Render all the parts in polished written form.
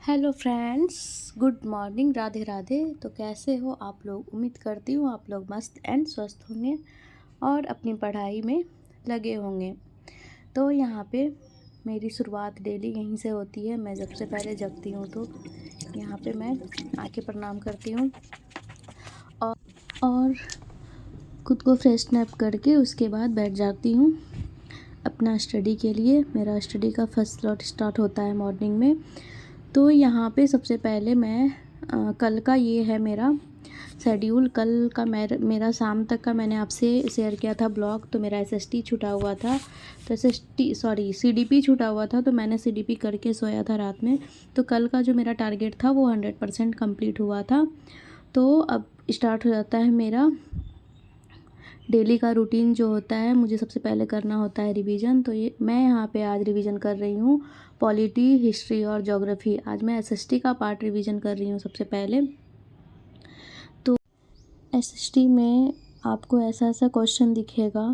Hello friends, good morning, Radhe Radhe. तो कैसे हो आप लोग? उम्मीद करती हूँ आप लोग मस्त एंड स्वस्थ होंगे और अपनी पढ़ाई में लगे होंगे। तो यहाँ पे मेरी शुरुआत डेली यहीं से होती है। मैं सबसे पहले जगती हूँ तो यहाँ पे मैं आके प्रणाम करती हूँ और खुद को फ्रेश अप करके उसके बाद बैठ जाती हूँ अपना स्टडी के लिए। मेरा स्टडी का फर्स्ट स्लॉट स्टार्ट होता है मॉर्निंग में। तो यहाँ पे सबसे पहले मैं कल का ये है मेरा शेड्यूल। कल का मेरा शाम तक का मैंने आपसे शेयर किया था ब्लॉग। तो मेरा एसएसटी छूटा हुआ था, तो सीडीपी छूटा हुआ था, तो मैंने सीडीपी करके सोया था रात में। तो कल का जो मेरा टारगेट था वो 100% कंप्लीट हुआ था। तो अब स्टार्ट हो जाता है मेरा डेली का रूटीन जो होता है। मुझे सबसे पहले करना होता है रिवीजन। तो ये मैं यहाँ पे आज रिवीजन कर रही हूँ पॉलिटी, हिस्ट्री और ज्योग्राफी। आज मैं एसएसटी का पार्ट रिवीजन कर रही हूँ सबसे पहले। तो एसएसटी में आपको ऐसा ऐसा क्वेश्चन दिखेगा,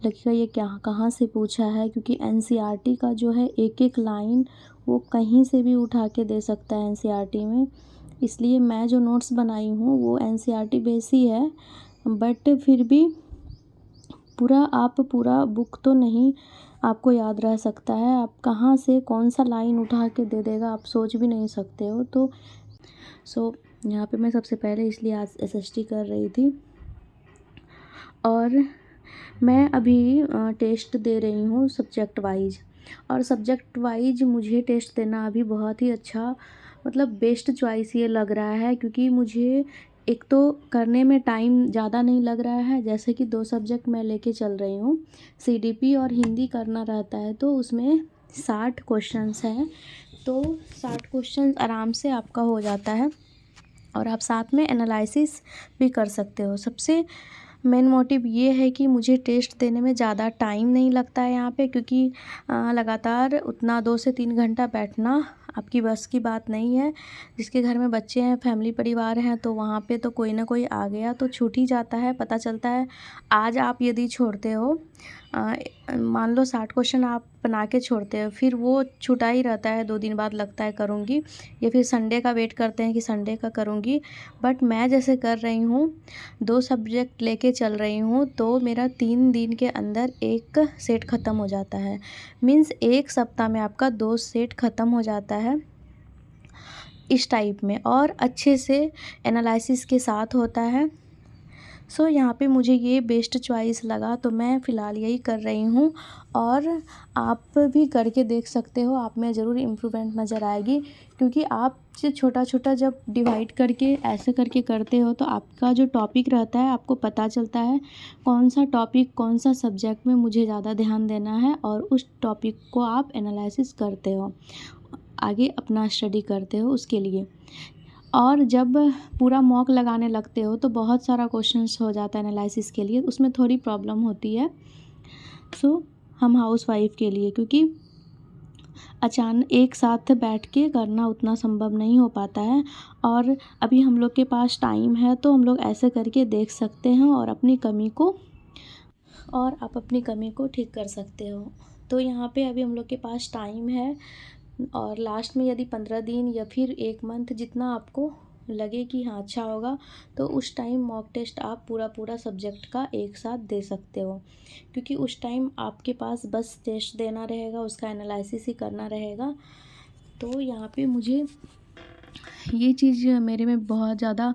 लगेगा ये क्या कहाँ से पूछा है, क्योंकि एनसीईआरटी का जो है एक एक लाइन वो कहीं से भी उठा के दे सकता है एनसीईआरटी में। इसलिए मैं जो नोट्स बनाई हूँ वो एनसीईआरटी बेस ही है, बट फिर भी पूरा बुक तो नहीं आपको याद रह सकता है। आप कहाँ से कौन सा लाइन उठा के दे देगा आप सोच भी नहीं सकते हो। तो यहाँ पे मैं सबसे पहले इसलिए आज एसएसटी कर रही थी और मैं अभी टेस्ट दे रही हूँ सब्जेक्ट वाइज। और सब्जेक्ट वाइज मुझे टेस्ट देना अभी बहुत ही अच्छा, मतलब बेस्ट चॉइस ये लग रहा है, क्योंकि मुझे एक तो करने में टाइम ज़्यादा नहीं लग रहा है। जैसे कि 2 सब्जेक्ट मैं लेके चल रही हूँ, सीडीपी और हिंदी करना रहता है, तो उसमें 60 क्वेश्चंस हैं। तो 60 क्वेश्चन आराम से आपका हो जाता है और आप साथ में एनालिसिस भी कर सकते हो। सबसे मेन मोटिव ये है कि मुझे टेस्ट देने में ज़्यादा टाइम नहीं लगता है यहाँ पे, क्योंकि लगातार उतना 2 से 3 घंटा बैठना आपकी बस की बात नहीं है। जिसके घर में बच्चे हैं, फैमिली परिवार हैं, तो वहाँ पे तो कोई ना कोई आ गया तो छूट ही जाता है। पता चलता है आज आप यदि छोड़ते हो, मान लो 60 क्वेश्चन आप बना के छोड़ते हो, फिर वो छूटा ही रहता है। 2 दिन बाद लगता है करूँगी, या फिर संडे का वेट करते हैं कि संडे का करूँगी। बट मैं जैसे कर रही हूँ, 2 सब्जेक्ट लेके चल रही हूँ, तो मेरा 3 दिन के अंदर एक सेट ख़त्म हो जाता है। मीन्स 1 सप्ताह में आपका 2 सेट ख़त्म हो जाता है इस टाइप में, और अच्छे से एनालिसिस के साथ होता है। यहाँ पे मुझे ये बेस्ट चॉइस लगा, तो मैं फ़िलहाल यही कर रही हूँ और आप भी करके देख सकते हो। आप में ज़रूर इम्प्रूवमेंट नज़र आएगी, क्योंकि आप जो छोटा छोटा जब डिवाइड करके ऐसे करके करते हो तो आपका जो टॉपिक रहता है आपको पता चलता है कौन सा टॉपिक कौन सा सब्जेक्ट में मुझे ज़्यादा ध्यान देना है, और उस टॉपिक को आप एनालिसिस करते हो, आगे अपना स्टडी करते हो उसके लिए। और जब पूरा मॉक लगाने लगते हो तो बहुत सारा क्वेश्चंस हो जाता है एनालिसिस के लिए, उसमें थोड़ी प्रॉब्लम होती है। हम हाउसवाइफ के लिए, क्योंकि अचानक एक साथ बैठ के करना उतना संभव नहीं हो पाता है, और अभी हम लोग के पास टाइम है तो हम लोग ऐसे करके देख सकते हैं और आप अपनी कमी को ठीक कर सकते हो। तो यहाँ पे अभी हम लोग के पास टाइम है, और लास्ट में यदि 15 दिन या फिर 1 मंथ जितना आपको लगे कि हाँ अच्छा होगा, तो उस टाइम मॉक टेस्ट आप पूरा सब्जेक्ट का एक साथ दे सकते हो, क्योंकि उस टाइम आपके पास बस टेस्ट देना रहेगा, उसका एनालिसिस ही करना रहेगा। तो यहाँ पे मुझे ये चीज़ मेरे में बहुत ज़्यादा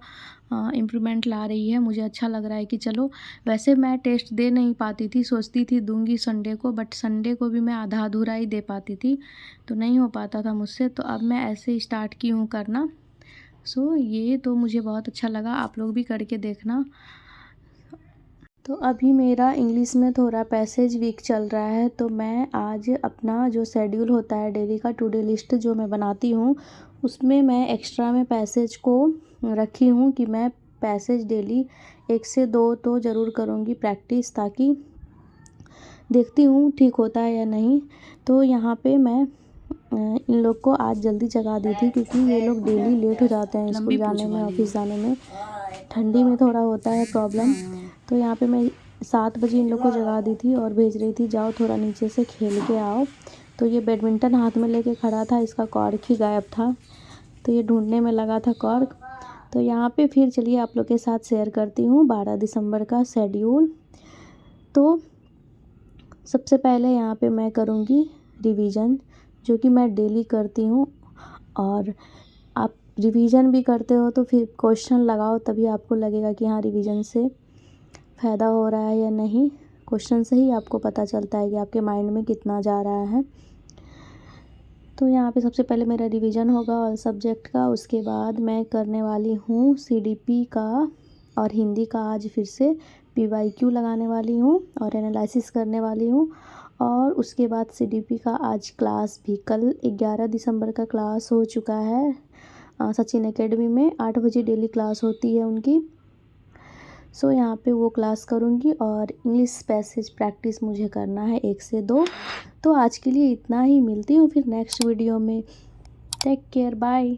इम्प्रूवमेंट ला रही है। मुझे अच्छा लग रहा है कि चलो, वैसे मैं टेस्ट दे नहीं पाती थी, सोचती थी दूंगी संडे को, बट संडे को भी मैं आधा अधूरा ही दे पाती थी, तो नहीं हो पाता था मुझसे। तो अब मैं ऐसे स्टार्ट की हूँ करना। ये तो मुझे बहुत अच्छा लगा, आप लोग भी करके देखना। तो अभी मेरा इंग्लिश में थोड़ा पैसेज वीक चल रहा है, तो मैं आज अपना जो शेड्यूल होता है डेली का, टू डू लिस्ट जो मैं बनाती हूँ, उसमें मैं एक्स्ट्रा में पैसेज को रखी हूँ कि मैं पैसेज डेली 1 से 2 तो ज़रूर करूँगी प्रैक्टिस, ताकि देखती हूँ ठीक होता है या नहीं। तो यहाँ पे मैं इन लोग को आज जल्दी जगा दी थी, क्योंकि ये लोग डेली लेट हो जाते हैं स्कूल जाने में, ऑफिस जाने में। ठंडी में थोड़ा होता है प्रॉब्लम। तो यहाँ पे मैं 7 बजे इन लोग को जगा दी थी और भेज रही थी, जाओ थोड़ा नीचे से खेल के आओ। तो ये बैडमिंटन हाथ में लेके खड़ा था, इसका कॉर्क ही गायब था, तो ये ढूंढने में लगा था कॉर्क। तो यहाँ पे फिर चलिए आप लोग के साथ शेयर करती हूँ 12 दिसंबर का शेड्यूल। तो सबसे पहले यहाँ पे मैं करूँगी रिवीजन, जो कि मैं डेली करती हूँ। और आप रिवीजन भी करते हो तो फिर क्वेश्चन लगाओ, तभी आपको लगेगा कि हाँ रिवीजन से फ़ायदा हो रहा है या नहीं। क्वेश्चन से ही आपको पता चलता है कि आपके माइंड में कितना जा रहा है। तो यहाँ पे सबसे पहले मेरा रिवीजन होगा और सब्जेक्ट का, उसके बाद मैं करने वाली हूँ सीडीपी का और हिंदी का। आज फिर से पीवाईक्यू लगाने वाली हूँ और एनालिसिस करने वाली हूँ। और उसके बाद सीडीपी का आज क्लास भी, कल 11 दिसंबर का क्लास हो चुका है सचिन एकेडमी में। 8 बजे डेली क्लास होती है उनकी। सो यहाँ पे वो क्लास करूँगी और इंग्लिश पैसेज प्रैक्टिस मुझे करना है 1 से 2। तो आज के लिए इतना ही, मिलती हूँ फिर नेक्स्ट वीडियो में। Take care, bye.